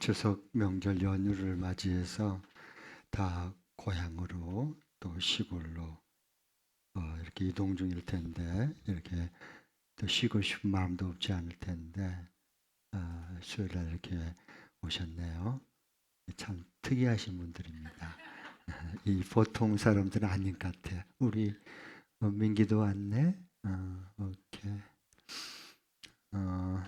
추석 명절 연휴를 맞이해서 다 고향으로 또 시골로 이렇게 이동 중일 텐데 이렇게 또 쉬고 싶은 마음도 없지 않을 텐데 수요일 날 이렇게 오셨네요. 참 특이하신 분들입니다. 이 보통 사람들은 아닌 것 같아. 우리 민기도 왔네. 오케이. 어,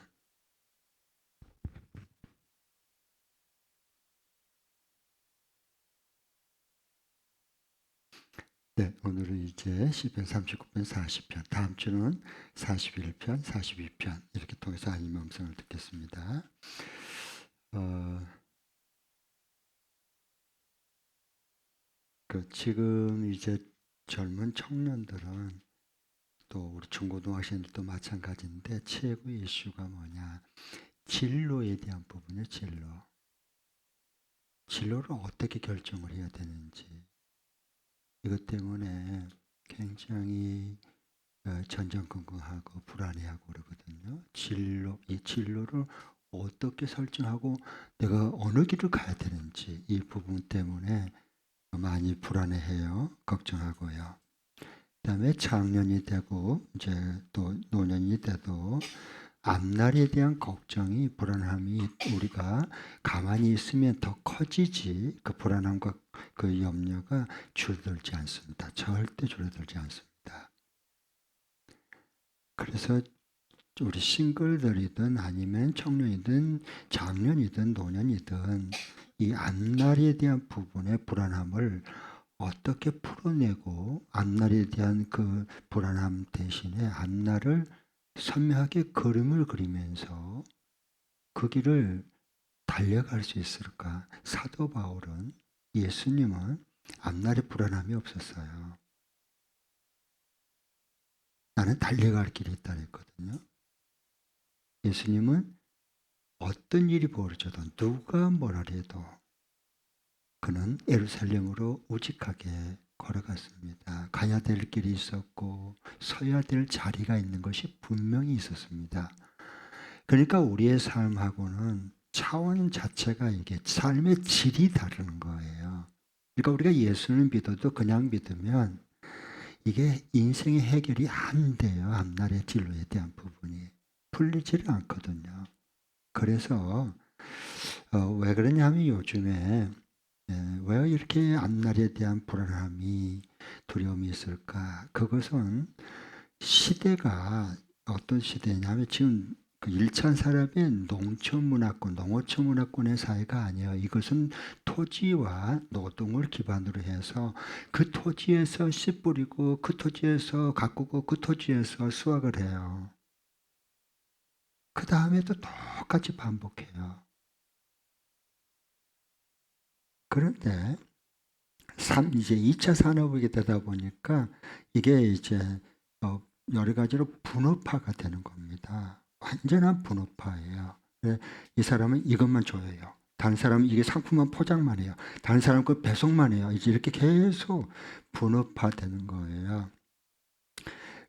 네, 오늘은 이제 시편 39편, 40편, 다음 주는 41편, 42편 이렇게 통해서 하나님의 음성을 듣겠습니다. 어, 지금 이제 젊은 청년들은 또 우리 중고등학생들도 마찬가지인데 최고 이슈가 뭐냐? 진로에 대한 부분이에요. 진로를 어떻게 결정을 해야 되는지 이것 때문에 굉장히 전전긍긍하고 불안해하고 그러거든요. 이 진로를 어떻게 설정하고 내가 어느 길을 가야 되는지 이 부분 때문에 많이 불안해해요. 걱정하고요. 그다음에 장년이 되고 이제 또 노년이 돼도 앞날에 대한 걱정이 불안함이 우리가 가만히 있으면 더 커지지 그 불안함과 그 염려가 줄어들지 않습니다. 절대 줄어들지 않습니다. 그래서 우리 싱글들이든 아니면 청년이든 장년이든 노년이든 이 앞날에 대한 부분의 불안함을 어떻게 풀어내고 앞날에 대한 그 불안함 대신에 앞날을 선명하게 그림을 그리면서 그 길을 달려갈 수 있을까? 사도 바울은 예수님은 앞날에 불안함이 없었어요. 나는 달려갈 길이 있다 그랬거든요. 예수님은 어떤 일이 벌어져도 누가 뭐라 해도 그는 예루살렘으로 우직하게 걸어갔습니다. 가야 될 길이 있었고 서야 될 자리가 있는 것이 분명히 있었습니다. 그러니까 우리의 삶하고는 차원 자체가 이게 삶의 질이 다른 거예요. 그러니까 우리가 예수를 믿어도 그냥 믿으면 이게 인생의 해결이 안 돼요. 앞날의 진로에 대한 부분이 풀리지를 않거든요. 그래서 왜 그러냐면 요즘에 왜 이렇게 앞날에 대한 불안함이 두려움이 있을까? 그것은 시대가 어떤 시대냐면 지금 그 일천 사람의 농촌 문화권, 농어촌 문화권의 사회가 아니에요. 이것은 토지와 노동을 기반으로 해서 그 토지에서 씨 뿌리고 그 토지에서 가꾸고 그 토지에서 수확을 해요. 그 다음에도 똑같이 반복해요. 그런데 이제 2차 산업이 되다 보니까 이게 이제 어, 여러 가지로 분업화가 되는 겁니다. 완전한 분업화예요. 이 사람은 이것만 줘요. 다른 사람은 이게 상품만 포장만 해요. 다른 사람은 그 배송만 해요. 이제 이렇게 계속 분업화되는 거예요.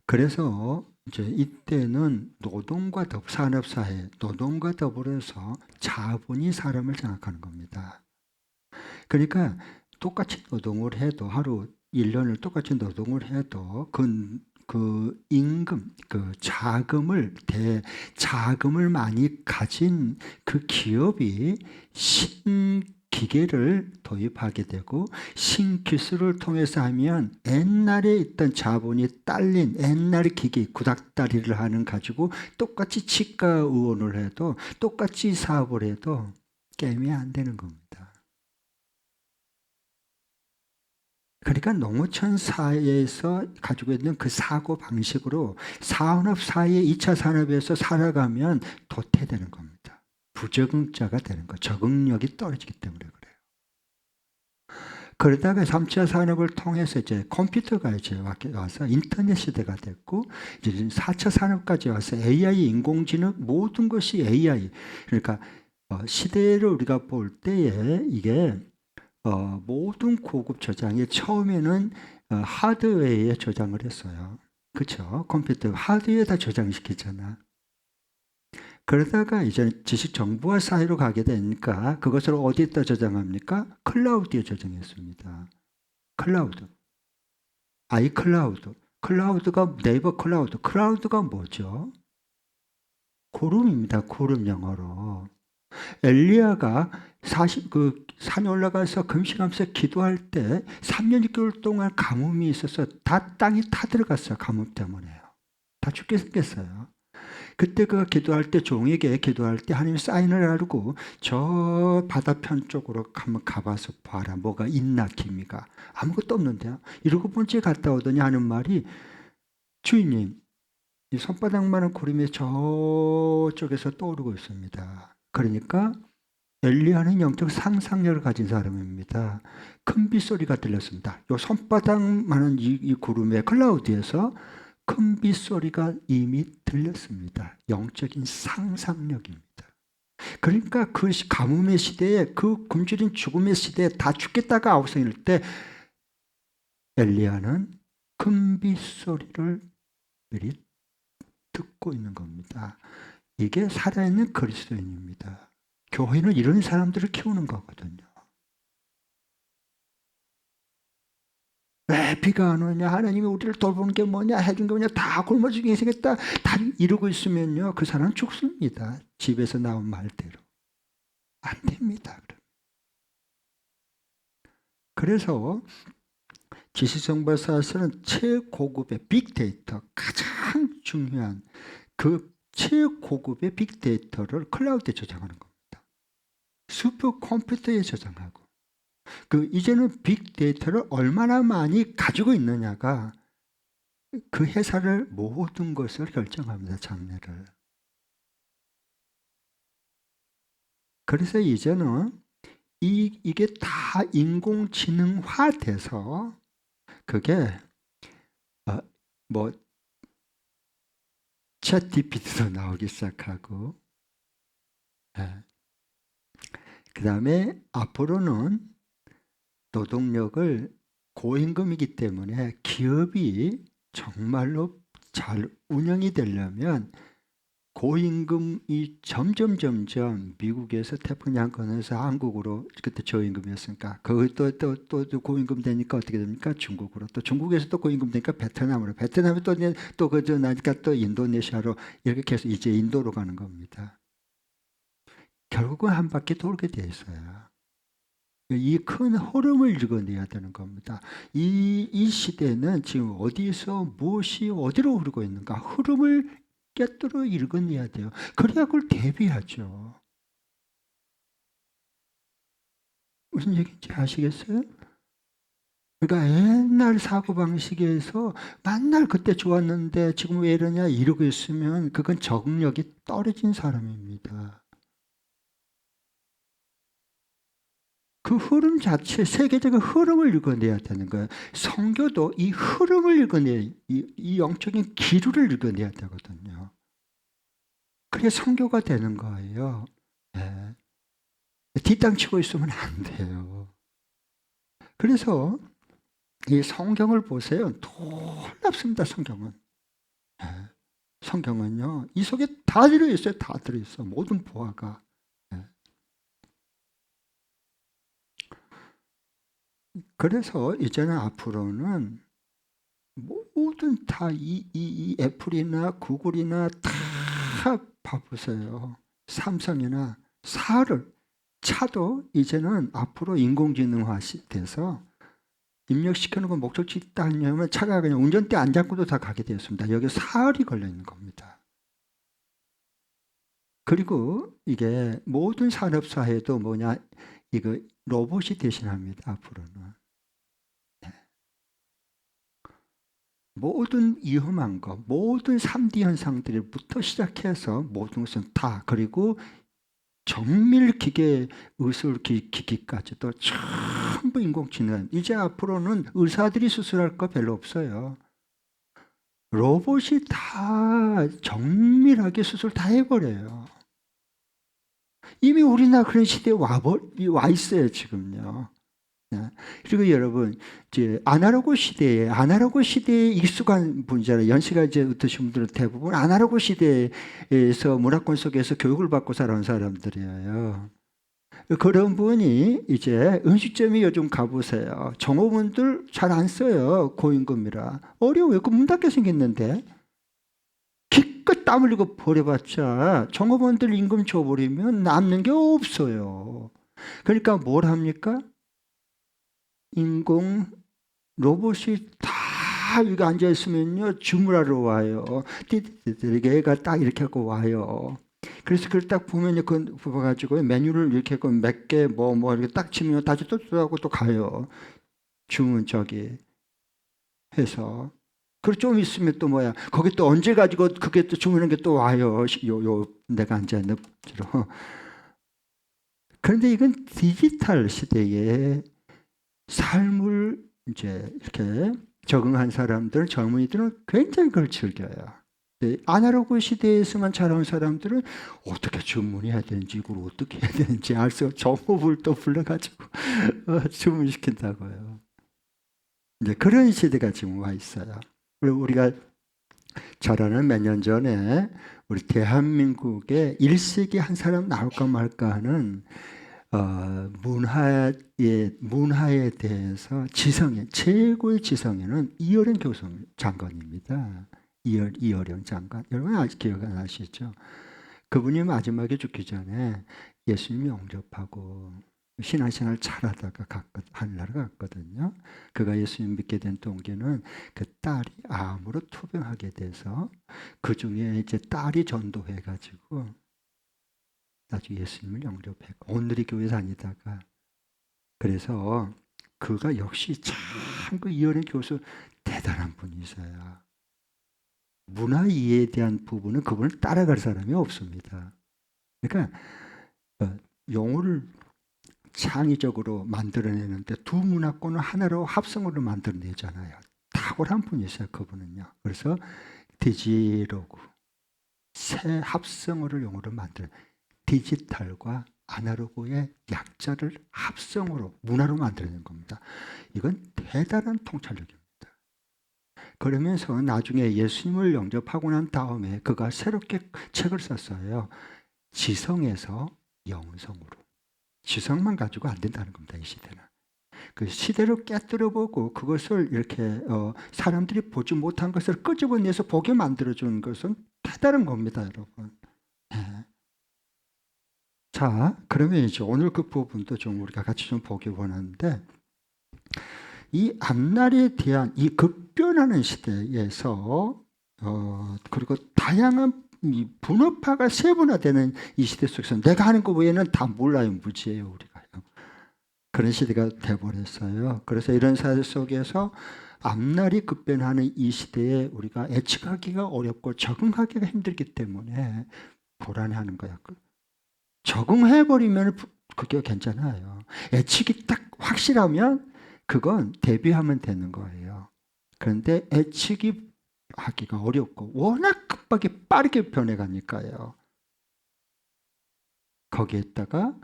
그래서 이제 이때는 산업사회, 노동과 더불어서 자본이 사람을 장악하는 겁니다. 그러니까 똑같이 노동을 해도 하루 1년을 똑같이 노동을 해도 그 임금, 그 자금을 많이 가진 그 기업이 신기계를 도입하게 되고 신기술을 통해서 하면 옛날에 있던 자본이 딸린 옛날 기계 구닥다리를 하는 가지고 똑같이 치과 의원을 해도 똑같이 사업을 해도 게임이 안 되는 겁니다. 그러니까 농어촌 사회에서 가지고 있는 그 사고 방식으로 산업 사회 2차 산업에서 살아가면 도태되는 겁니다. 부적응자가 되는 거, 적응력이 떨어지기 때문에 그래요. 그러다가 3차 산업을 통해서 이제 컴퓨터가 이제 와서 인터넷 시대가 됐고 이제 4차 산업까지 와서 AI, 인공지능 모든 것이 AI. 그러니까 시대를 우리가 볼 때에 이게 모든 고급 저장이 처음에는 하드웨어에 저장을 했어요. 그렇죠? 컴퓨터 하드웨어에다 저장시키잖아. 그러다가 이제 지식 정보화 사회로 가게 되니까 그것을 어디에다 저장합니까? 클라우드에 저장했습니다. 클라우드. 아이클라우드. 클라우드가 네이버 클라우드. 클라우드가 뭐죠? 구름입니다. 구름 영어로. 엘리야가 산에 올라가서 금식하면서 기도할 때 3년 6개월 동안 가뭄이 있어서 다 땅이 타들어갔어요. 가뭄 때문에요. 다 죽게 생겼어요. 그때 그가 기도할 때 종에게 기도할 때 하나님 사인을 하고 저 바다편 쪽으로 한번 가봐서 봐라. 뭐가 있나 기미가. 아무것도 없는데요. 7번째 갔다 오더니 하는 말이 주인님 이 손바닥만한 구름이 저쪽에서 떠오르고 있습니다. 그러니까 엘리야는 영적 상상력을 가진 사람입니다. 큰 빗소리가 들렸습니다. 요 손바닥만한 이 구름의 클라우드에서 큰 빗소리가 이미 들렸습니다. 영적인 상상력입니다. 그러니까 그 가뭄의 시대에 그 굶주린 죽음의 시대에 다 죽겠다가 아우성일 때 엘리야는 큰 빗소리를 미리 듣고 있는 겁니다. 이게 살아있는 그리스도인입니다. 교회는 이런 사람들을 키우는 거거든요. 왜 비가 안 오냐? 하나님이 우리를 돌보는 게 뭐냐? 해준 게 뭐냐? 다 굶어 죽게 생겼다. 다 이러고 있으면요. 그 사람은 죽습니다. 집에서 나온 말대로. 안 됩니다. 그래서 지식정보사에서는 최고급의 빅데이터, 가장 중요한 그 최고급의 빅데이터를 클라우드에 저장하는 겁니다. 슈퍼컴퓨터에 저장하고 이제는 빅데이터를 얼마나 많이 가지고 있느냐가 그 회사를 모든 것을 결정합니다. 장래를. 그래서 이제는 이게 다 인공지능화 돼서 그게 뭐 챗 GPT도 나오기 시작하고 그 다음에 앞으로는 노동력을 고임금이기 때문에 기업이 정말로 잘 운영이 되려면 고임금이 점점 미국에서 태평양 건너서 한국으로 그때 저임금이었으니까 그것도 고임금 되니까 어떻게 됩니까? 중국으로 또 중국에서 또 고임금 되니까 베트남으로 베트남에 또 그저 나니까 또 인도네시아로 이렇게 해서 이제 인도로 가는 겁니다. 결국은 한 바퀴 돌게 돼 있어요. 이 큰 흐름을 읽어내야 되는 겁니다. 이 시대는 지금 어디서 무엇이 어디로 흐르고 있는가 흐름을 깨뜨려 읽어내야 돼요. 그래야 그걸 대비하죠. 무슨 얘기인지 아시겠어요? 그러니까 옛날 사고방식에서 맨날 그때 좋았는데 지금 왜 이러냐 이러고 있으면 그건 적응력이 떨어진 사람입니다. 그 흐름 자체, 세계적인 흐름을 읽어내야 되는 거예요. 성교도 이 흐름을 이 영적인 기류를 읽어내야 되거든요. 그게 성교가 되는 거예요. 네. 뒷땅 치고 있으면 안 돼요. 그래서 이 성경을 보세요. 놀랍습니다, 성경은. 네. 성경은요, 이 속에 다 들어있어요. 다 들어있어. 모든 보화가. 그래서 이제는 앞으로는 모든 다 이 애플이나 구글이나 다 봐보세요. 삼성이나 차도 이제는 앞으로 인공지능화 돼서 입력시켜놓고 목적지 딱 하면 차가 그냥 운전대 안 잡고도 다 가게 되었습니다. 여기 사흘이 걸려 있는 겁니다. 그리고 이게 모든 산업사회도 뭐냐, 이거 로봇이 대신합니다. 앞으로는. 모든 위험한 것, 모든 3D 현상들부터 시작해서 모든 것은 다, 그리고 정밀 기계, 의술 기기까지도 전부 인공지능. 이제 앞으로는 의사들이 수술할 거 별로 없어요. 로봇이 다 정밀하게 수술 다 해버려요. 이미 우리나라 그런 시대에 와 있어요, 지금요. 그리고 여러분, 이제 아날로그 시대에 익숙한 분이잖아요. 연세가 이제 어떠신 분들은 대부분 아날로그 시대에서 문화권 속에서 교육을 받고 살아온 사람들이에요. 그런 분이 이제 음식점에 요즘 가보세요. 종업원들 잘 안 써요. 고임금이라. 어려워요. 그 문 닫게 생겼는데. 기껏 땀 흘리고 버려봤자 종업원들 임금 줘버리면 남는 게 없어요. 그러니까 뭘 합니까? 인공 로봇이 다 여기 앉아있으면요. 주문하러 와요. 띠띠띠 얘가 딱 이렇게 하고 와요. 그래서 그걸 딱 보면요. 그거 봐가지고 메뉴를 이렇게 하고 몇 개 뭐 이렇게 딱 치면 다시 또 하고 또 가요. 주문 저기 해서. 그리고 좀 있으면 또 뭐야. 거기 또 언제 가지고 그게 또 주문한 게 또 와요. 내가 앉아있는 곳으로. 그런데 이건 디지털 시대에 삶을 이제 이렇게 적응한 사람들, 젊은이들은 굉장히 그걸 즐겨요. 아날로그 시대에서만 자라온 사람들은 어떻게 주문해야 되는지, 이걸 어떻게 해야 되는지 알 수 없고 정보를 또 불러가지고 주문시킨다고요. 이제 그런 시대가 지금 와 있어요. 그리고 우리가 잘 아는 몇 년 전에 우리 대한민국에 1세기 한 사람 나올까 말까 하는 문화에 대해서 최고의 지성에는 이어령 교수 장관입니다. 이어령 장관. 여러분 아직 기억 안 나시죠? 그분이 마지막에 죽기 전에 예수님 영접하고 신앙생활 잘하다가 하늘나라 갔거든요. 그가 예수님 믿게 된 동기는 그 딸이 암으로 투병하게 돼서 그 중에 이제 딸이 전도해가지고 나중에 예수님을 영접했고 오늘의 교회 다니다가 그래서 그가 역시 참 그 이어령 교수 대단한 분이세요. 문화 이해에 대한 부분은 그분을 따라갈 사람이 없습니다. 그러니까 용어를 창의적으로 만들어내는데 두 문화권을 하나로 합성으로 만들어내잖아요. 탁월한 분이세요. 그분은요. 그래서 디지로그 새 합성어를 용어로 만들어 디지털과 아날로그의 약자를 합성으로 문화로 만들어낸 겁니다. 이건 대단한 통찰력입니다. 그러면서 나중에 예수님을 영접하고 난 다음에 그가 새롭게 책을 썼어요. 지성에서 영성으로. 지성만 가지고 안 된다는 겁니다. 이 시대는. 그 시대를 깨뜨려보고 그것을 이렇게 사람들이 보지 못한 것을 끄집어내서 보게 만들어주는 것은 대단한 겁니다. 여러분. 네. 자, 그러면 이제 오늘 그 부분도 좀 우리가 같이 좀 보기 원하는데 이 앞날에 대한 이 급변하는 시대에서 그리고 다양한 이 분업화가 세분화되는 이 시대 속에서 내가 하는 거 외에는 다 몰라요. 무지예요. 우리가요. 그런 시대가 돼버렸어요. 그래서 이런 사회 속에서 앞날이 급변하는 이 시대에 우리가 예측하기가 어렵고 적응하기가 힘들기 때문에 불안해하는 거야. 적응해버리면 그게 괜찮아요. 예측이 딱 확실하면 그건 대비하면 되는 거예요. 그런데 예측이 하기가 어렵고 워낙 급하게 빠르게 변해가니까요. 거기에다가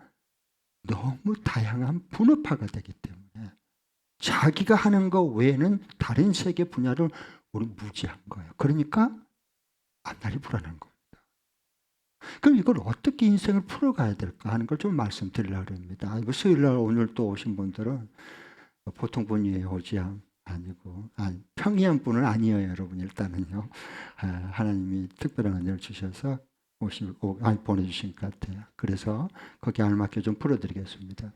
너무 다양한 분업화가 되기 때문에 자기가 하는 거 외에는 다른 세계 분야를 우리 무지한 거예요. 그러니까 앞날이 불안한 겁니다. 그럼 이걸 어떻게 인생을 풀어가야 될까 하는 걸 좀 말씀드리려고 합니다. 수요일날 오늘 또 오신 분들은 보통 분이에요. 오지양 아니고 평이한 분은 아니에요. 여러분 일단은요. 하나님이 특별한 은혜를 주셔서 보내주신 것 같아요. 그래서 거기에 알맞게 좀 풀어드리겠습니다.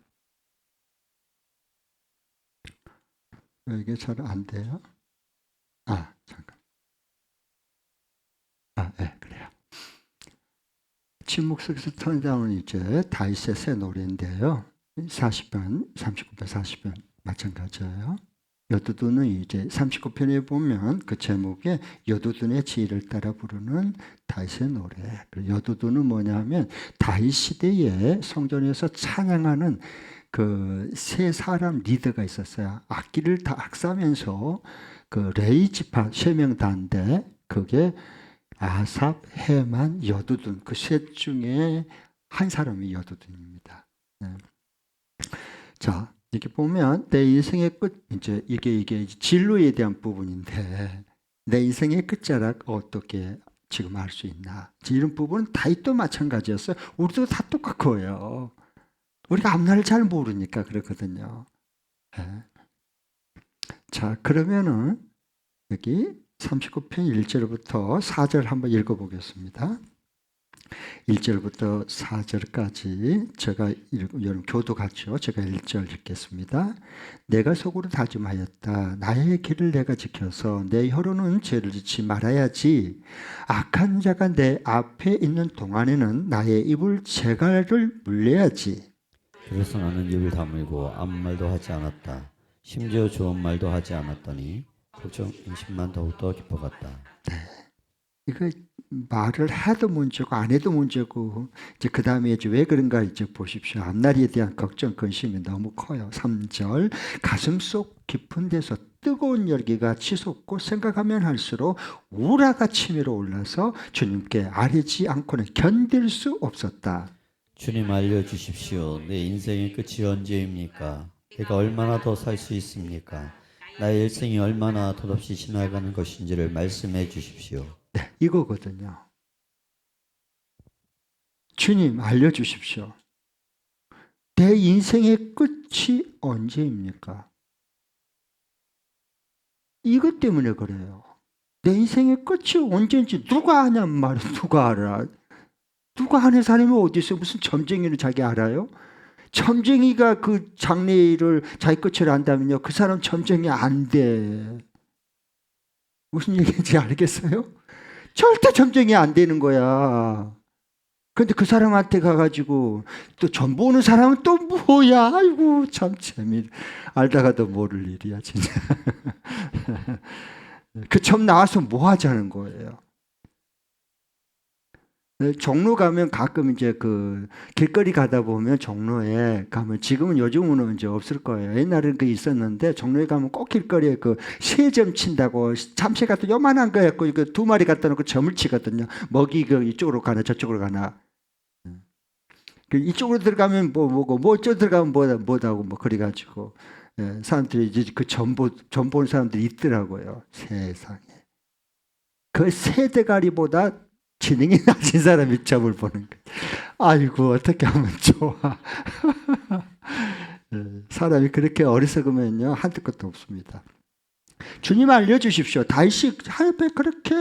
이게 잘 안 돼요? 잠깐. 네, 그래요. 침묵 속에서 턴다운은 이제 다윗의 새 노래인데요. 40편, 39편, 40편 마찬가지예요. 여두둔은 이제 39편에 보면 그 제목에 여두둔의 지혜를 따라 부르는 다윗의 노래. 여두둔은 뭐냐면 다윗 시대에 성전에서 찬양하는 그 세 사람 리더가 있었어요. 악기를 다 악사면서 그 레위 지파 세 명 다인데 그게 아삽, 헤만, 여두둔 그 셋 중에 한 사람이 여두둔입니다. 네. 자, 이렇게 보면 내 인생의 끝, 이게 진로에 대한 부분인데 내 인생의 끝자락 어떻게 지금 알 수 있나? 이런 부분은 다윗도 마찬가지였어요. 우리도 다 똑같고요. 우리가 앞날을 잘 모르니까 그렇거든요. 네. 자, 그러면은 여기 39편 1절부터 4절 한번 읽어보겠습니다. 1절부터 4절까지 제가 여러분 교도 같죠. 제가 1절 읽겠습니다. 내가 속으로 다짐하였다. 나의 길을 내가 지켜서 내 혀로는 죄를 짓지 말아야지. 악한 자가 내 앞에 있는 동안에는 나의 입을 재갈을 물려야지. 그래서 나는 입을 다물고 아무 말도 하지 않았다. 심지어 좋은 말도 하지 않았더니 걱정 인심만 더욱더 깊어갔다. 이거 말을 해도 문제고 안 해도 문제고 이제 그 다음에 이제 왜 그런가 이제 보십시오. 앞날에 대한 걱정 근심이 너무 커요. 3절 가슴속 깊은 데서 뜨거운 열기가 치솟고 생각하면 할수록 우라가 치밀어 올라서 주님께 아뢰지 않고는 견딜 수 없었다. 주님 알려주십시오. 내 인생의 끝이 언제입니까? 내가 얼마나 더 살 수 있습니까? 나의 일생이 얼마나 덧없이 지나가는 것인지를 말씀해 주십시오. 네, 이거거든요. 주님 알려주십시오. 내 인생의 끝이 언제입니까? 이것 때문에 그래요. 내 인생의 끝이 언제인지 누가 아냔 말이야. 누가 알아? 누가 아는 사람이 어디 있어? 무슨 점쟁이를 자기 알아요? 점쟁이가 그 장래를 자기 끝을 안다면요. 그 사람 점쟁이 안 돼. 무슨 얘기인지 알겠어요? 절대 점쟁이 안 되는 거야. 근데 그 사람한테 가가지고 또 점 보는 사람은 또 뭐야? 아이고 참 재미. 알다가도 모를 일이야 진짜. 그 점 나와서 뭐 하자는 거예요? 종로 가면 가끔 이제 그 길거리 가다 보면 종로에 가면 지금은 요즘은 이제 없을 거예요. 옛날에는 그 있었는데 종로에 가면 꼭 길거리에 그 세 점 친다고 참새 같은 요만한 거 갖고 이거 두 마리 갖다 놓고 점을 치거든요. 먹이 그 이쪽으로 가나 저쪽으로 가나. 그 이쪽으로 들어가면 뭐고 뭐 저쪽 들어가면 뭐다고 뭐 그래가지고 사람들이 이제 그 점 보는 사람들이 있더라고요. 세상에 그 새 대가리보다 지능이 낮은 사람이 점을 보는 거예요. 아이고 어떻게 하면 좋아. 사람이 그렇게 어리석으면요 한두 것도 없습니다. 주님 알려주십시오. 다윗이 하나님께 그렇게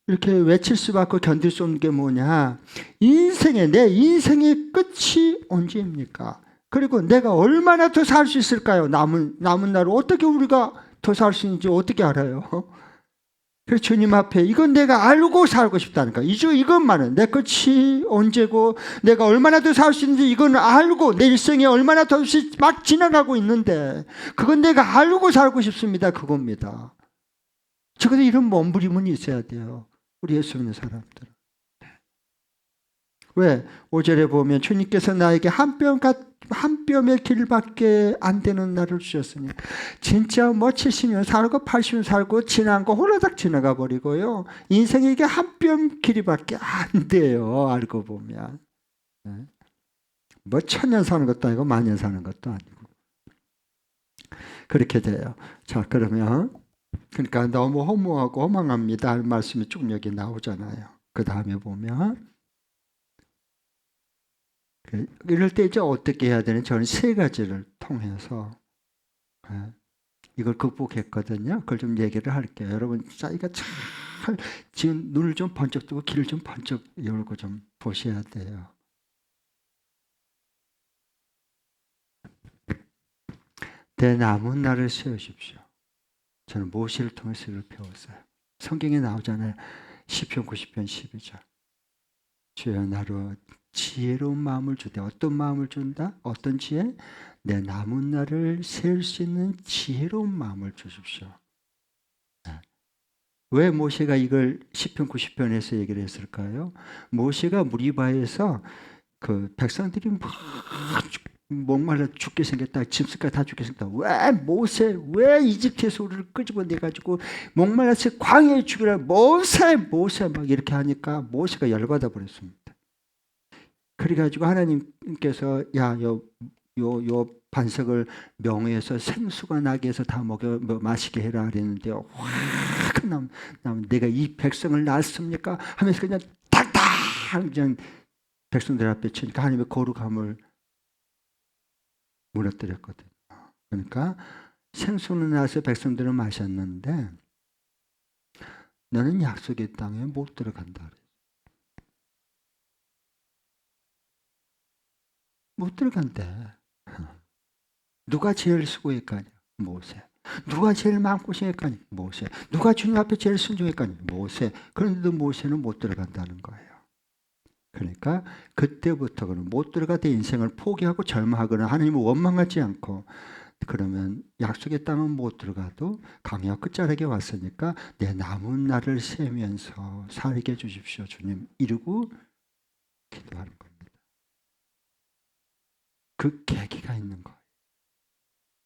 이렇게 외칠 수밖에 견딜 수 없는 게 뭐냐. 내 인생의 끝이 언제입니까? 그리고 내가 얼마나 더 살 수 있을까요? 남은 날을 어떻게 우리가 더 살 수 있는지 어떻게 알아요? 그래서 주님 앞에 이건 내가 알고 살고 싶다니까. 이것만은 내 끝이 언제고 내가 얼마나 더 살 수 있는지 이건 알고 내 일생에 얼마나 더 막 지나가고 있는데 그건 내가 알고 살고 싶습니다. 그겁니다. 적어도 이런 몸부림은 있어야 돼요. 우리 예수 믿는 사람들은. 왜? 5절에 보면 주님께서 나에게 한 뼘의 길밖에 안 되는 날을 주셨으니 진짜 뭐 70년 살고 80년 살고 지난 거 홀라닥 지나가 버리고요. 인생에 이게 한 뼘 길이밖에 안 돼요. 알고 보면. 뭐 1000년 사는 것도 아니고 만년 사는 것도 아니고. 그렇게 돼요. 자, 그러면 그러니까 너무 허무하고 허망합니다 할 말씀이 쭉 여기 나오잖아요. 그 다음에 보면 이럴 때 이제 어떻게 해야 되는? 저는 세 가지를 통해서 이걸 극복했거든요. 그걸 좀 얘기를 할게요. 여러분, 자기가 잘 지금 눈을 좀 번쩍 뜨고 귀를 좀 번쩍 열고 좀 보셔야 돼요. 내 남은 날을 세우십시오. 저는 모세를 통해서 이걸 배웠어요. 성경에 나오잖아요. 시편 90편 12절. 주여 나로 지혜로운 마음을 주되 어떤 마음을 준다? 어떤 지혜? 내 남은 날을 세울 수 있는 지혜로운 마음을 주십시오. 왜 모세가 이걸 시편 90편에서 얘기를 했을까요? 모세가 무리바에서 그 백성들이 막 목말라 죽게 생겼다. 짐승까지 다 죽게 생겼다. 왜 이집트에서 우리를 끄집어내가지고 목말라서 광야에 죽이라. 모세 막 이렇게 하니까 모세가 열받아 버렸습니다. 그래가지고 하나님께서 요 반석을 명예해서 생수가 나게 해서 다 먹여 마시게 해라 그랬는데요. 확 내가 이 백성을 낳았습니까? 하면서 그냥 탁탁 그냥 백성들 앞에 치니까 하나님의 거룩함을 무너뜨렸거든요. 그러니까 생수는 나서 백성들은 마셨는데 너는 약속의 땅에 못 들어간다. 못 들어간대. 누가 제일 수고했까니? 모세. 누가 제일 마음고생했까니? 모세. 누가 주님 앞에 제일 순종했까니? 모세. 그런데도 모세는 못 들어간다는 거예요. 그러니까 그때부터는 못 들어가도 인생을 포기하고 절망하거나 하나님을 원망하지 않고 그러면 약속의 땅은 못 들어가도 강야 끝자락에 왔으니까 내 남은 날을 세면서 살게 해주십시오 주님 이러고 기도하는 겁니다. 그 계기가 있는 거예요.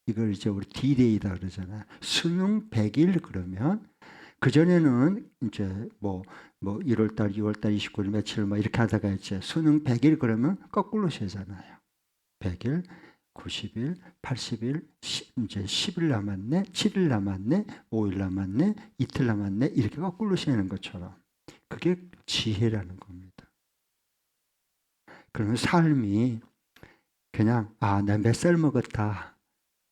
이걸 이제 우리 D-Day다 그러잖아요. 수능 100일 그러면 그전에는 이제 뭐 1월달, 2월달, 29일 며칠 뭐 이렇게 하다가 이제 수능 100일 그러면 거꾸로 세잖아요. 100일, 90일, 80일, 이제 10일 남았네, 7일 남았네, 5일 남았네, 이틀 남았네 이렇게 거꾸로 세는 것처럼 그게 지혜라는 겁니다. 그러면 삶이 그냥 나 몇 살 먹었다.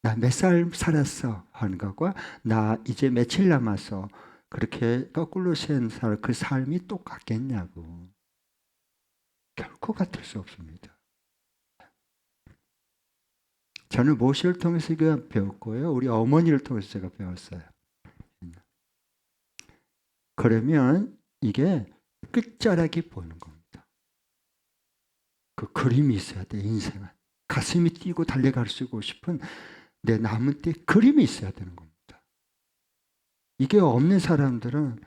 나 몇 살 살았어 하는 것과 나 이제 며칠 남았어 그렇게 거꾸로 센 그 삶이 똑같겠냐고. 결코 같을 수 없습니다. 저는 모세를 통해서 이거 배웠고요. 우리 어머니를 통해서 제가 배웠어요. 그러면 이게 끝자락이 보이는 겁니다. 그 그림이 있어야 돼 인생은. 가슴이 뛰고 달려갈 수 있고 싶은 내 남은 때 그림이 있어야 되는 겁니다. 이게 없는 사람들은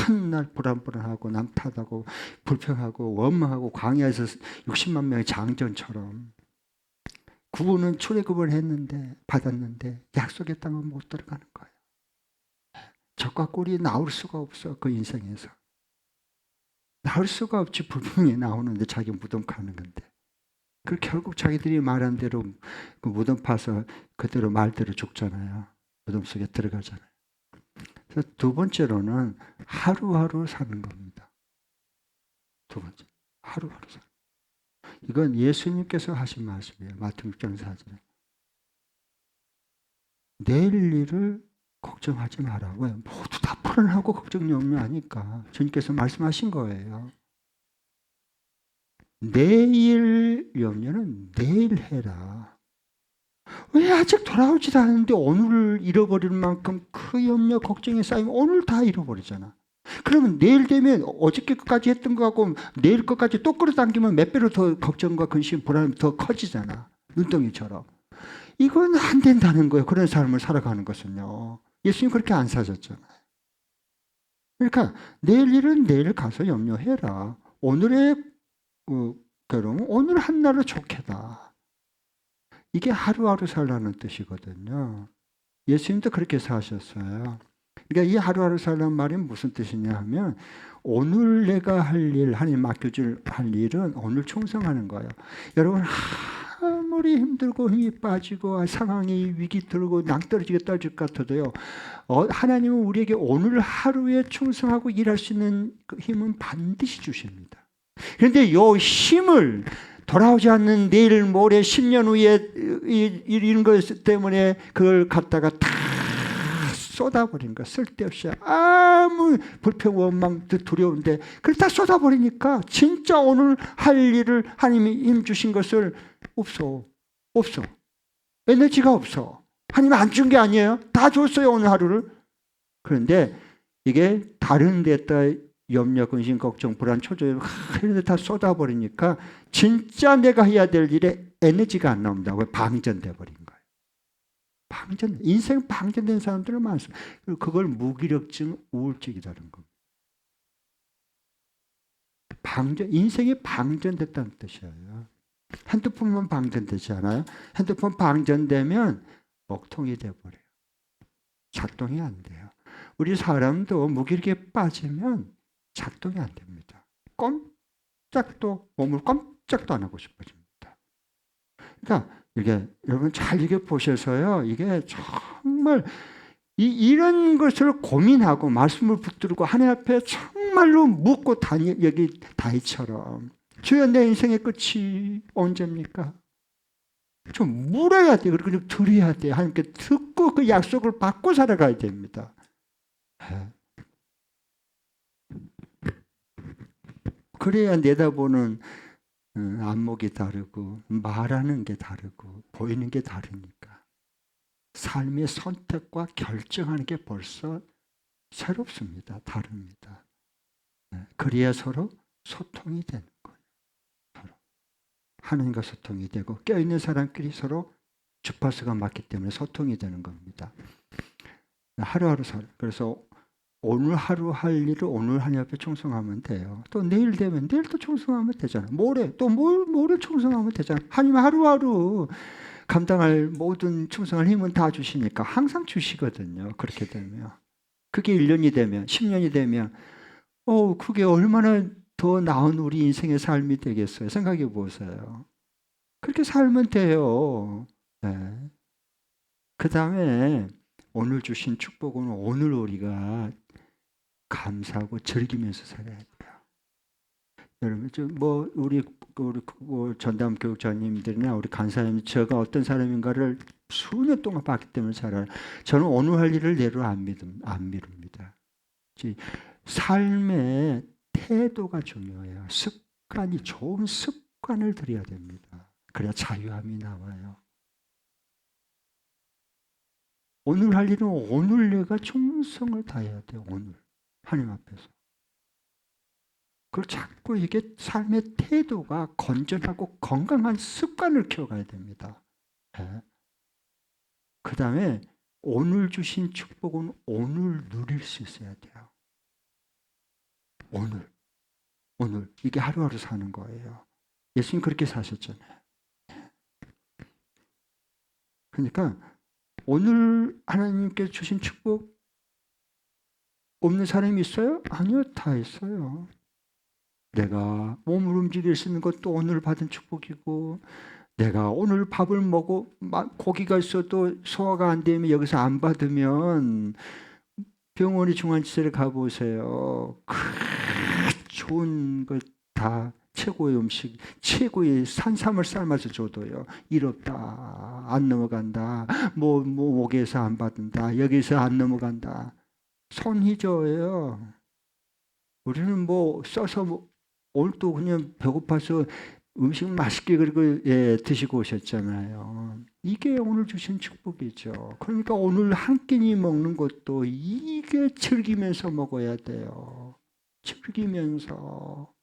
맨날 불안불안하고 남탓하고 불평하고 원망하고 광야에서 60만 명의 장전처럼 구원은 출애굽을 했는데 받았는데 약속의 땅은 못 들어가는 거예요. 적과 꿀이 나올 수가 없어 그 인생에서. 나올 수가 없지. 불평이 나오는데 자기 무덤 가는 건데. 그 결국 자기들이 말한 대로 그 무덤 파서 그대로 말대로 죽잖아요. 무덤 속에 들어가잖아요. 그래서 두 번째로는 하루하루 사는 겁니다. 두 번째, 하루하루 사는. 이건 예수님께서 하신 말씀이에요. 마태복음 6장 4절에. 내일 일을 걱정하지 마라. 왜? 모두 다 불안하고 걱정 염려하니까 주님께서 말씀하신 거예요. 내일 염려는 내일 해라. 왜 아직 돌아오지도 않았는데 오늘을 잃어버릴 만큼 그 염려 걱정이 쌓이면 오늘 다 잃어버리잖아. 그러면 내일 되면 어저께 것까지 했던 거하고 내일 것까지 또 끌어당기면 몇 배로 더 걱정과 근심, 불안이 더 커지잖아. 눈덩이처럼. 이건 안 된다는 거예요. 그런 삶을 살아가는 것은요. 예수님 그렇게 안 사셨잖아요. 그러니까 내일 일은 내일 가서 염려해라. 오늘의 괴로움은 오늘 한날을 좋게다. 이게 하루하루 살라는 뜻이거든요. 예수님도 그렇게 사셨어요. 그러니까 이 하루하루 살라는 말이 무슨 뜻이냐 하면 오늘 내가 할 일, 하나님 맡겨줄 할 일은 오늘 충성하는 거예요. 여러분 아무리 힘들고 힘이 빠지고 상황이 위기 들고 낭떠러지게 떨어질 것 같아도요. 하나님은 우리에게 오늘 하루에 충성하고 일할 수 있는 그 힘은 반드시 주십니다. 그런데 이 힘을 돌아오지 않는 내일 모레 10년 후에 이런 것 때문에 그걸 갖다가 다 쏟아버린 거 쓸데없이 아무 불평 원망도 두려운데 그걸 다 쏟아버리니까 진짜 오늘 할 일을 하나님이 힘 주신 것을 없어 에너지가 없어. 하나님 안 준 게 아니에요. 다 줬어요 오늘 하루를. 그런데 이게 다른 데다 염려, 근심, 걱정, 불안, 초조해 이런 데 다 쏟아버리니까 진짜 내가 해야 될 일에 에너지가 안 나옵니다. 왜? 방전돼 버린 거예요. 인생 방전된 사람들은 많습니다. 그걸 무기력증, 우울증이라는 겁니다. 인생이 방전됐다는 뜻이에요. 핸드폰만 방전되지 않아요? 핸드폰 방전되면 먹통이 돼버려요. 작동이 안 돼요. 우리 사람도 무기력에 빠지면 작동이 안 됩니다. 몸을 꼼짝도 안 하고 싶어집니다. 그러니까 이게 여러분 잘 이게 보셔서요. 이게 정말 이런 것을 고민하고 말씀을 붙들고 하나님 앞에 정말로 묻고 여기 다윗처럼 주여 내 인생의 끝이 언제입니까? 좀 물어야 돼. 그리고 좀 드려야 돼. 하나님께 듣고 그 약속을 받고 살아가야 됩니다. 그래야 내다보는 안목이 다르고 말하는 게 다르고 보이는 게 다르니까 삶의 선택과 결정하는 게 벌써 새롭습니다. 다릅니다. 그래야 서로 소통이 되는 거예요. 서로. 하나님과 소통이 되고 껴있는 사람끼리 서로 주파수가 맞기 때문에 소통이 되는 겁니다. 하루하루 그래서 오늘 하루 할 일을 오늘 하나님 앞에 충성하면 돼요. 또 내일 되면 내일 또 충성하면 되잖아. 모레 또 모레 충성하면 되잖아. 하나님 하루하루 감당할 모든 충성할 힘은 다 주시니까 항상 주시거든요. 그렇게 되면. 그게 1년이 되면 10년이 되면 그게 얼마나 더 나은 우리 인생의 삶이 되겠어요. 생각해 보세요. 그렇게 살면 돼요. 네. 그 다음에 오늘 주신 축복은 오늘 우리가 감사하고 즐기면서 살아야 돼요. 여러분, 우리 전담 교육자님들이나 우리 간사님, 제가 어떤 사람인가를 수년 동안 봤기 때문에 잘 알아요. 저는 오늘 할 일을 내로 안 미룹니다. 삶의 태도가 중요해요. 습관이 좋은 습관을 들여야 됩니다. 그래야 자유함이 나와요. 오늘 할 일은 오늘 내가 충성을 다해야 돼요. 오늘 하나님 앞에서. 그걸 자꾸 이게 삶의 태도가 건전하고 건강한 습관을 키워가야 됩니다. 네. 그 다음에 오늘 주신 축복은 오늘 누릴 수 있어야 돼요. 오늘 이게 하루하루 사는 거예요. 예수님 그렇게 사셨잖아요. 그러니까 오늘 하나님께 주신 축복 없는 사람이 있어요? 아니요, 다 있어요. 내가 몸을 움직일 수 있는 것도 오늘 받은 축복이고, 내가 오늘 밥을 먹고 고기가 있어도 소화가 안 되면 여기서 안 받으면 병원에 중환자실에 가보세요. 좋은 것 다 최고의 음식, 최고의 산삼을 삶아서 줘도요. 이롭다, 안 넘어간다, 목에서 안 받는다, 여기서 안 넘어간다. 손이 저어요. 우리는 써서 오늘 또 그냥 배고파서 음식 맛있게 그리고 드시고 오셨잖아요. 이게 오늘 주신 축복이죠. 그러니까 오늘 한 끼니 먹는 것도 이게 즐기면서 먹어야 돼요. 즐기면서.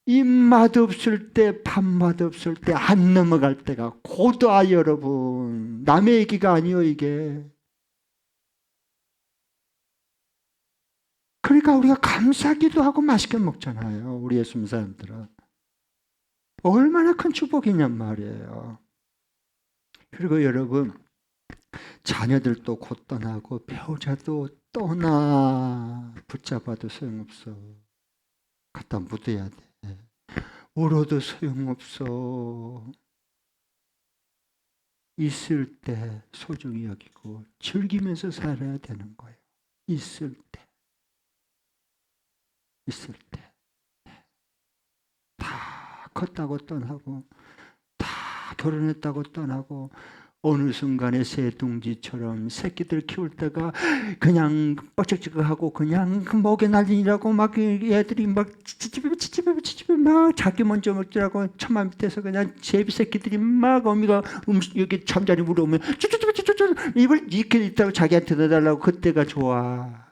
입맛 없을 때, 밥맛 없을 때, 안 넘어갈 때가 고다 여러분. 남의 얘기가 아니에요, 이게. 그러니까 우리가 감사기도 하고 맛있게 먹잖아요. 우리 예수 믿는 사람들은. 얼마나 큰 축복이냔 말이에요. 그리고 여러분, 자녀들도 곧 떠나고 배우자도 떠나. 붙잡아도 소용없어. 갖다 묻어야 돼. 울어도 소용없어. 있을 때 소중히 여기고 즐기면서 살아야 되는 거예요. 있을 때. 다 컸다고 떠나고 다 결혼했다고 떠나고 어느 순간에 새둥지처럼 새끼들 키울 때가 그냥 뻐쩍쩍하고 그냥 목에 날리라고 막 애들이 막 치치배 막 자기 먼저 먹더라고 천만 밑에서 그냥 제비 새끼들이 막 어미가 여기 잠자리 물어오면 쭈쭈쭈쭈쭈 입을 이렇게 있다고 자기한테 넣어달라고 그때가 좋아.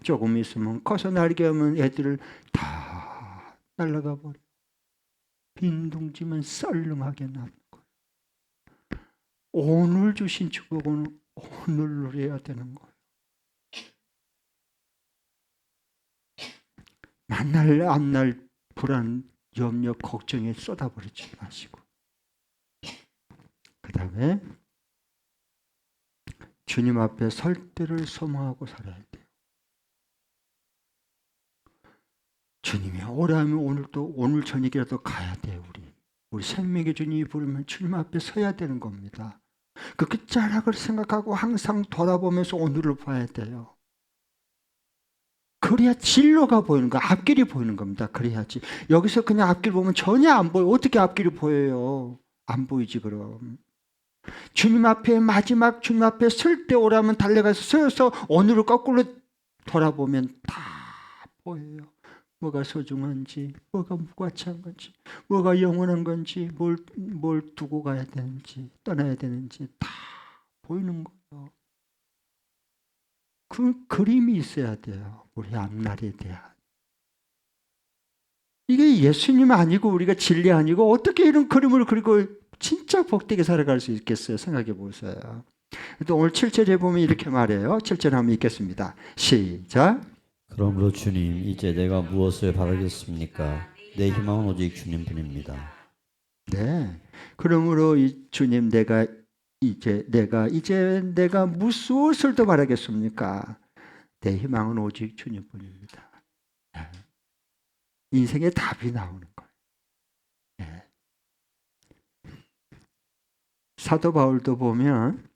조금 있으면 커서 날게 하면 애들을 다 날아가 버려. 빈둥지만 썰렁하게 남는 거예요. 오늘 주신 축복은 오늘 누려야 되는 거예요. 만날 안 날 불안, 염려, 걱정에 쏟아버리지 마시고 그 다음에 주님 앞에 설 때를 소망하고 살아야 돼요. 주님이 오라면 오늘 저녁이라도 가야 돼요. 우리 우리 생명의 주님이 부르면 주님 앞에 서야 되는 겁니다. 그 끝자락을 생각하고 항상 돌아보면서 오늘을 봐야 돼요. 그래야 진로가 보이는 거, 앞길이 보이는 겁니다. 그래야지. 여기서 그냥 앞길 보면 전혀 안 보여. 어떻게 앞길이 보여요? 안 보이지 그럼. 주님 앞에 마지막 주님 앞에 설 때 오라면 달려가서 서서 오늘을 거꾸로 돌아보면 다 보여요. 뭐가 소중한지, 뭐가 무가치한 건지, 뭐가 영원한 건지, 뭘 두고 가야 되는지, 떠나야 되는지 다 보이는 거예요. 그 그림이 있어야 돼요. 우리 앞날에 대한. 이게 예수님 아니고 우리가 진리 아니고 어떻게 이런 그림을 그리고 진짜 복되게 살아갈 수 있겠어요? 생각해 보세요. 또 오늘 7절에 보면 이렇게 말해요. 7절 한번 읽겠습니다. 시작. 그러므로 주님, 이제 내가 무엇을 바라겠습니까? 내 희망은 오직 주님뿐입니다. 네. 그러므로 주님 이제 내가 무엇을 더 바라겠습니까? 내 희망은 오직 주님뿐입니다. 네. 인생의 답이 나오는 거예요. 네. 사도 바울도 보면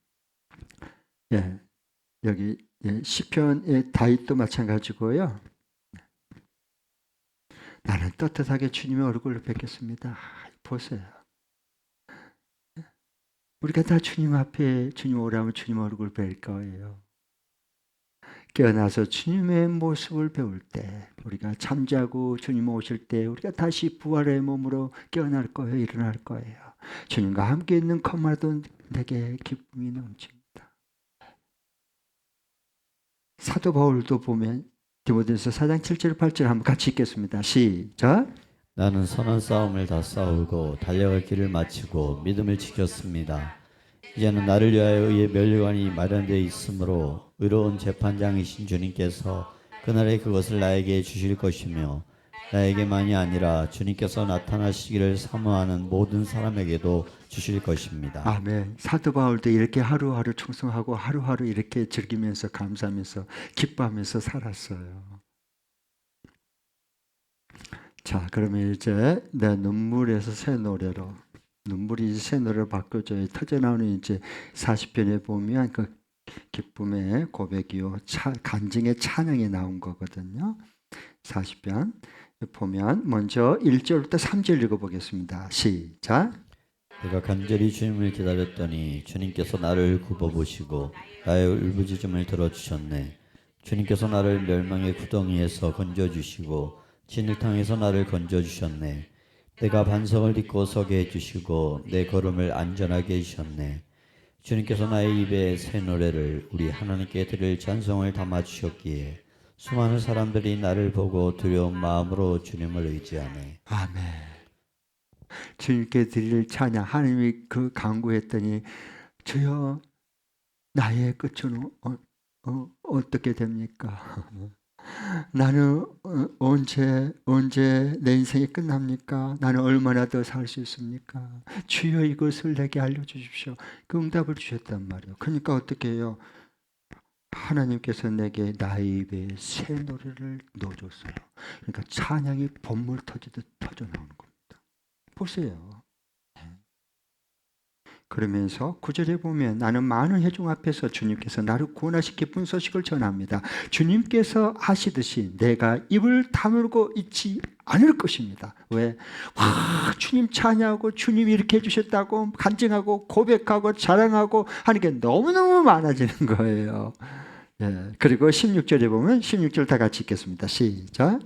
여기 시편의 다윗도 마찬가지고요. 나는 떳떳하게 주님의 얼굴을 뵙겠습니다. 보세요. 우리가 다 주님 앞에 주님 오라면 주님 얼굴 뵐 거예요. 깨어나서 주님의 모습을 배울 때, 우리가 잠자고 주님 오실 때 우리가 다시 부활의 몸으로 깨어날 거예요. 일어날 거예요. 주님과 함께 있는 것만도 내게 기쁨이 넘칩니다. 사도 바울도 보면 디모데전서 4장 7절 8절 한번 같이 읽겠습니다. 시작. 나는 선한 싸움을 다 싸우고 달려갈 길을 마치고 믿음을 지켰습니다. 이제는 나를 위하여 의의 면류관이 마련되어 있으므로 의로운 재판장이신 주님께서 그날에 그것을 나에게 주실 것이며 나에게만이 아니라 주님께서 나타나시기를 사모하는 모든 사람에게도 주실 것입니다. 아멘. 사도 바울도 이렇게 하루하루 충성하고 하루하루 이렇게 즐기면서 감사하면서 기뻐하면서 살았어요. 자, 그러면 이제 내 눈물에서 새 노래로, 눈물이 새 노래로 바뀌어져요. 터져나오는 이제 40편에 보면 그 기쁨의 고백이요, 간증의 찬양이 나온 거거든요. 40편 보면 먼저 1절부터 3절 읽어보겠습니다. 시작. 내가 간절히 주님을 기다렸더니 주님께서 나를 굽어보시고 나의 울부짖음을 들어주셨네. 주님께서 나를 멸망의 구덩이에서 건져주시고 진흙탕에서 나를 건져주셨네. 내가 반성을 딛고 서게 해주시고 내 걸음을 안전하게 해주셨네. 주님께서 나의 입에 새 노래를 우리 하나님께 드릴 찬송을 담아주셨기에 수많은 사람들이 나를 보고 두려운 마음으로 주님을 의지하네. 아멘. 주님께 드릴 찬양, 하나님이 그 간구했더니 주여 나의 끝은 어떻게 됩니까? 나는 언제 내 인생이 끝납니까? 나는 얼마나 더 살 수 있습니까? 주여 이것을 내게 알려주십시오. 그 응답을 주셨단 말이에요. 그러니까 어떻게 해요? 하나님께서 내게 나의 입에 새 노래를 넣어줬어요. 그러니까 찬양이 봇물 터지듯 터져나오는 겁니다. 보세요. 그러면서 9절에 보면 나는 많은 회중 앞에서 주님께서 나를 구원하신 기쁜 소식을 전합니다. 주님께서 하시듯이 내가 입을 다물고 있지 않을 것입니다. 왜? 주님 찬양하고 주님이 이렇게 해주셨다고 간증하고 고백하고 자랑하고 하는 게 너무너무 많아지는 거예요. 그리고 16절에 보면 16절 다 같이 읽겠습니다. 시작.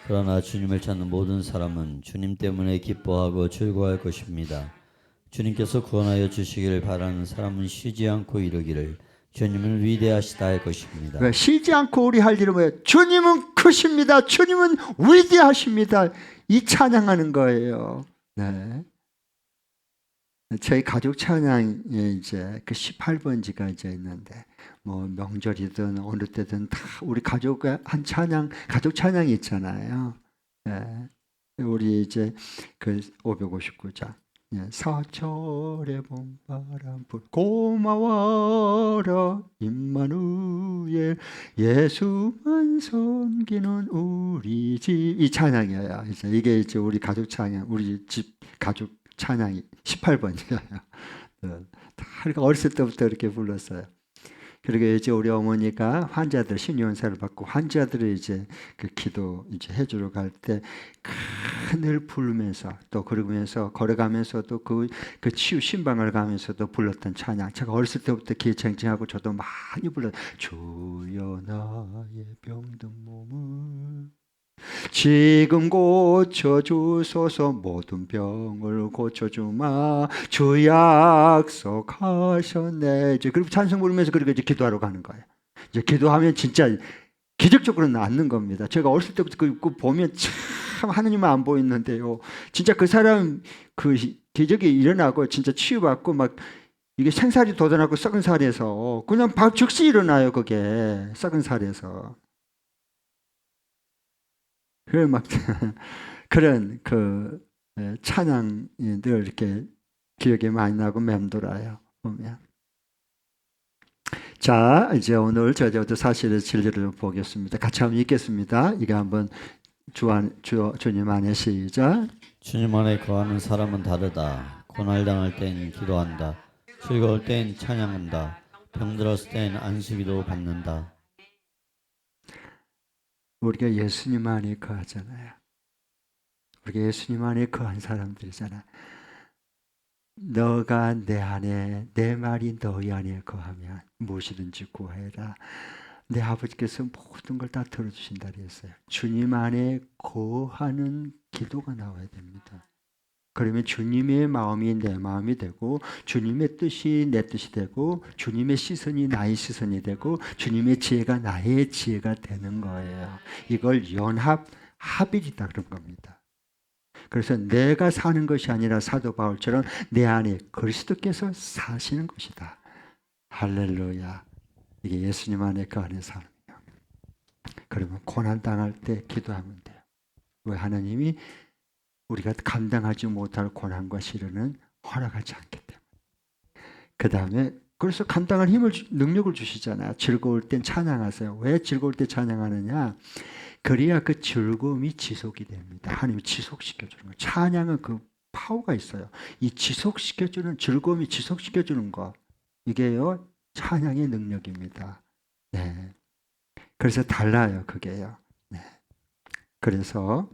그러나 주님을 찾는 모든 사람은 주님 때문에 기뻐하고 즐거워할 것입니다. 주님께서 구원하여 주시기를 바라는 사람은 쉬지 않고 이르기를 주님은 위대하시다 할 것입니다. 왜? 쉬지 않고 우리 할 일은 뭐예요? 주님은 크십니다. 주님은 위대하십니다. 이 찬양하는 거예요. 네. 저희 가족 찬양에 이제 그 18번지가 이제 있는데 뭐 명절이든 어느 때든 다 우리 가족의 한 찬양, 가족 찬양이 있잖아요. 네. 우리 이제 그 559장. 사철의 봄바람 불 고마워라 임마누엘 예수만 섬기는 우리 집 이 찬양이에요. 이게 이제 우리 가족 찬양, 우리 집 가족 찬양이 18번이에요. 그러니까 어렸을 때부터 이렇게 불렀어요. 그리고 이제 우리 어머니가 환자들 신유원사를 받고 환자들을 이제 그 기도 이제 해주러 갈 때 늘 부르면서 또 그러면서 걸어가면서도 그 치유 신방을 가면서도 불렀던 찬양. 제가 어렸을 때부터 기창칭하고 저도 많이 주여 나의 병든 몸을 지금 고쳐주소서 모든 병을 고쳐주마 주 약속하셨네. 이제 그리고 찬송 부르면서 그렇게 이제 기도하러 가는 거예요. 이제 기도하면 진짜 기적적으로 낫는 겁니다. 제가 어렸을 때부터 그 보면 참 하느님은 안 보이는데요. 진짜 그 사람 그 기적이 일어나고 진짜 치유받고 막 이게 생살이 돋아나고 썩은 살에서 그냥 바로 즉시 일어나요. 그게 썩은 살에서. 그래 막 그런 그 찬양이 늘 이렇게 기억에 많이 나고 맴돌아요. 보면. 자, 이제 오늘 저희부터 사실의 진리를 보겠습니다. 같이 한번 읽겠습니다. 이거 한번 주님 안에 시작. 주님 안에 거하는 사람은 다르다. 고날 당할 땐 기도한다. 즐거울 땐 찬양한다. 병들었을 땐 안수기도 받는다. 우리가 예수님 안에 거하잖아요. 우리가 예수님 안에 거한 사람들이잖아요. 너가 내 안에 내 말이 너희 안에 거하면 무엇이든지 구해라. 내 아버지께서 모든 걸 다 들어주신다 그랬어요. 주님 안에 거하는 기도가 나와야 됩니다. 그러면 주님의 마음이 내 마음이 되고 주님의 뜻이 내 뜻이 되고 주님의 시선이 나의 시선이 되고 주님의 지혜가 나의 지혜가 되는 거예요. 이걸 합일이다 그런 겁니다. 그래서 내가 사는 것이 아니라 사도 바울처럼 내 안에 그리스도께서 사시는 것이다. 할렐루야. 이게 예수님 안에 거하는 사람이에요. 그러면 고난 당할 때 기도하면 돼요. 왜 하나님이 우리가 감당하지 못할 고난과 시련은 허락하지 않기 때문에. 그 다음에 그래서 감당할 능력을 주시잖아요. 즐거울 땐 찬양하세요. 왜 즐거울 때 찬양하느냐? 그래야 그 즐거움이 지속이 됩니다. 하나님이 지속시켜주는 거예요. 찬양은 그 파워가 있어요. 이 지속시켜주는 즐거움이 지속시켜주는 거. 이게요. 찬양의 능력입니다. 네. 그래서 달라요. 그게요. 네. 그래서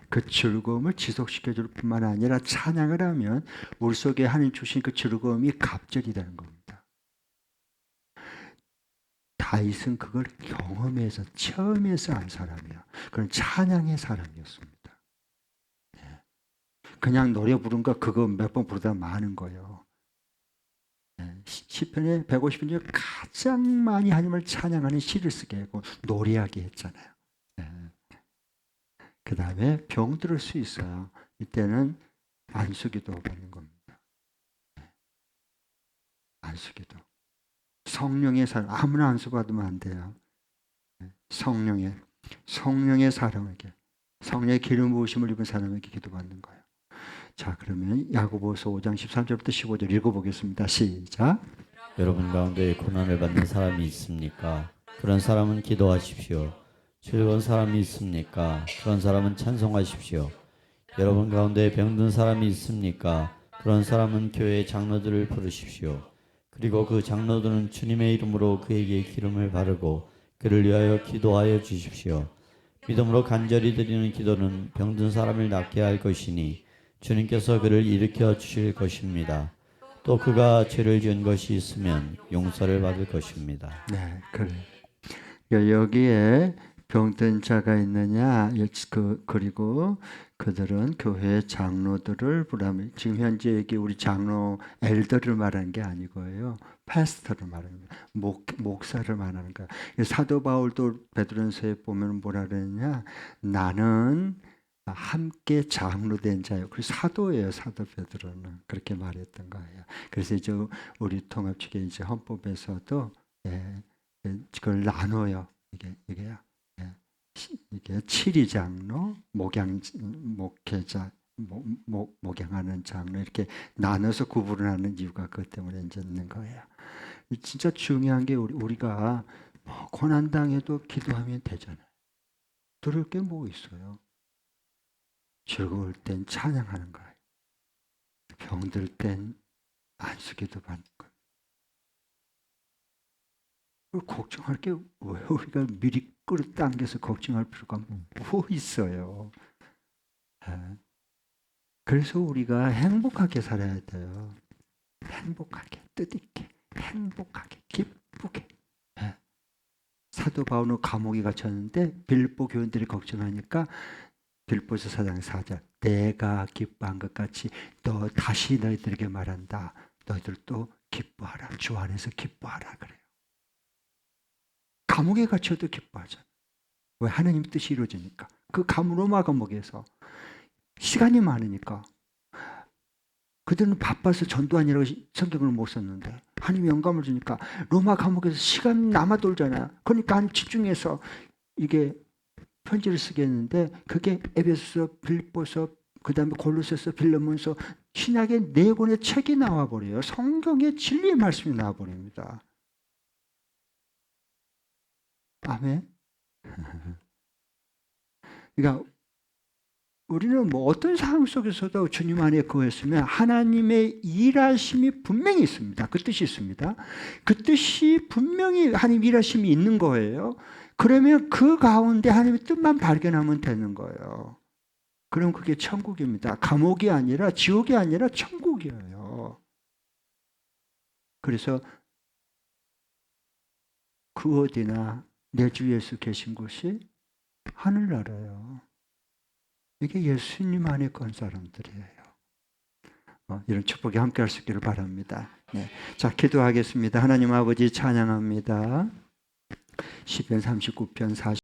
그 즐거움을 지속시켜줄 뿐만 아니라 찬양을 하면 우리 속에 하나님 주신 그 즐거움이 갑절이 되는 겁니다. 다윗은 그걸 경험해서 체험해서 한 사람이야. 그런 찬양의 사람이었습니다. 그냥 노래 부른 거 그거 몇 번 부르다 마는 거예요. 시편에 150편 중에 가장 많이 하나님을 찬양하는 시를 쓰게 하고 노래하게 했잖아요. 그 다음에 병들을 수 있어요. 이때는 안수기도 받는 겁니다. 안수기도. 성령의 사람, 아무나 안수 받으면 안 돼요. 성령의 사람에게, 성령의 기름 부으심을 입은 사람에게 기도받는 거예요. 자, 그러면 야고보서 5장 13절부터 15절 읽어보겠습니다. 시작. 여러분 가운데 고난을 받는 사람이 있습니까? 그런 사람은 기도하십시오. 즐거운 사람이 있습니까? 그런 사람은 찬송하십시오. 여러분 가운데 병든 사람이 있습니까? 그런 사람은 교회 장로들을 부르십시오. 그리고 그 장로들은 주님의 이름으로 그에게 기름을 바르고 그를 위하여 기도하여 주십시오. 믿음으로 간절히 드리는 기도는 병든 사람을 낫게 할 것이니 주님께서 그를 일으켜 주실 것입니다. 또 그가 죄를 지은 것이 있으면 용서를 받을 것입니다. 네, 그래. 여기에 병든 자가 있느냐? 그리고 그들은 교회 장로들을 부르면 지금 현재 여기 우리 장로 엘더를 말하는 게 아니고요. 패스터를 말하는 거예요. 목사를 말하는 거예요. 사도 바울도 베드로전서에 보면 뭐라 그러냐? 나는 함께 장로된 자요. 그 사도예요. 사도 베드로는 그렇게 말했던 거예요. 그래서 이제 우리 통합 측에 이제 헌법에서도 그걸 나눠요. 이게요. 이게 칠위 장로, 목회자, 목양하는 장로 이렇게 나눠서 구분을 하는 이유가 그것 때문에 이제 있는 거예요. 진짜 중요한 게 우리가 고난 당해도 기도하면 되잖아요. 들을 게 뭐 있어요? 즐거울 땐 찬양하는 거예요. 병들 땐 안수기도 받는 거예요. 걱정할 게 왜 우리가 미리 끌어당겨서 걱정할 필요가 뭐 있어요. 예. 그래서 우리가 행복하게 살아야 돼요. 행복하게, 뜻있게, 행복하게, 기쁘게. 예. 사도 바울은 감옥에 갇혔는데 빌립보 교인들이 걱정하니까 빌립보서 4장 4절 내가 기뻐한 것 같이 너 다시 너희들에게 말한다. 너희들도 기뻐하라. 주 안에서 기뻐하라 그래요. 감옥에 갇혀도 기뻐하잖아요. 왜? 하나님 뜻이 이루어지니까. 그 로마 감옥에서 시간이 많으니까 그들은 바빠서 전도하느라고 성경을 못 썼는데 하나님이 영감을 주니까 로마 감옥에서 시간 남아 돌잖아요. 그러니까 하나님 집중해서 이게 편지를 쓰겠는데 그게 에베소서, 빌립보서, 그다음에 골로새서, 빌레몬서 신약의 4권의 책이 나와 버려요. 성경의 진리의 말씀이 나와 버립니다. 아멘. 그러니까 우리는 뭐 어떤 상황 속에서도 주님 안에 거했으면 하나님의 일하심이 분명히 있습니다. 그 뜻이 있습니다. 그 뜻이 분명히 하나님 일하심이 있는 거예요. 그러면 그 가운데 하나님의 뜻만 발견하면 되는 거예요. 그럼 그게 천국입니다. 감옥이 아니라 지옥이 아니라 천국이에요. 그래서 그 어디나 내 주 예수 계신 곳이 하늘나라예요. 이게 예수님 안에 건 사람들이에요. 이런 축복이 함께 할 수 있기를 바랍니다. 네. 자, 기도하겠습니다. 하나님 아버지 찬양합니다. 시편 39편 40